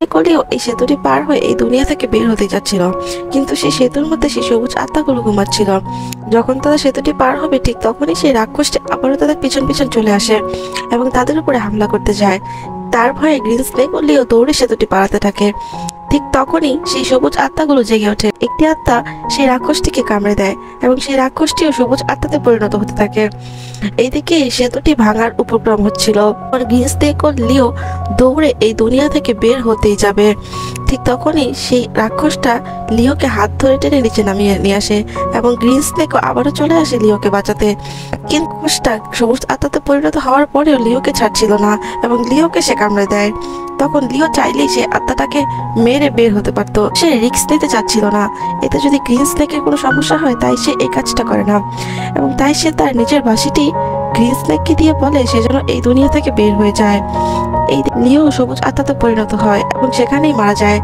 করলেও এই সেতুটি পার হয়ে এই দুনিয়া থেকে বের হতে যাচ্ছিল, কিন্তু সেই সেতুর মধ্যে সেই সবুজ আত্মাগুলো ঘুমাচ্ছিল। যখন তারা সেতুটি পার হবে ঠিক তখনই সেই রাক্ষসটি আবারও তাদের পিছন পিছন চলে আসে এবং তাদের উপরে হামলা করতে যায়। তার ভয়ে গ্রিন স্নেক ও লিও দৌড়ে সেতুটি পারাতে থাকে। ঠিক তখনই সেই সবুজ আত্মাগুলো জেগে ওঠে। একটি আত্মা সেই রাক্ষসটিকে কামড়ে দেয় এবং সেই রাক্ষসটিও সবুজ আত্মাতে পরিণত হতে থাকে। এইদিকে সেতুটি ভাঙার উপক্রম হচ্ছিল। গ্রিন স্নেক ও লিও দৌড়ে এই দুনিয়া থেকে বের হতেই যাবে। ঠিক তখনই সেই রাক্ষসটা লিওকে হাত ধরে টেনে নিচে নামিয়ে নিয়ে আসে এবং গ্রিন স্নেকও আবারও চলে আসে লিওকে বাঁচাতে। কিন্তু রাক্ষসটা সবুজ আত্মাতে পরিণত হওয়ার পরেও লিওকে ছাড়ছিল না এবং লিওকে সে কামড়ে দেয়। তখন লিও চাইলেই সে আত্মাটাকে মেরে বের হতে পারতো। সে রিস্ক নিতে চাচ্ছিল না, এতে যদি গ্রিন স্নেকের কোনো সমস্যা হয়, তাই সে এই কাজটা করে না এবং তাই সে তার নিজের বাঁশিটি গ্রিন স্নেককে দিয়ে বলে সে যেন এই দুনিয়া থেকে বের হয়ে যায়। এই লিও সবুজ আত্মাতে পরিণত হয় এবং সেখানেই মারা যায়।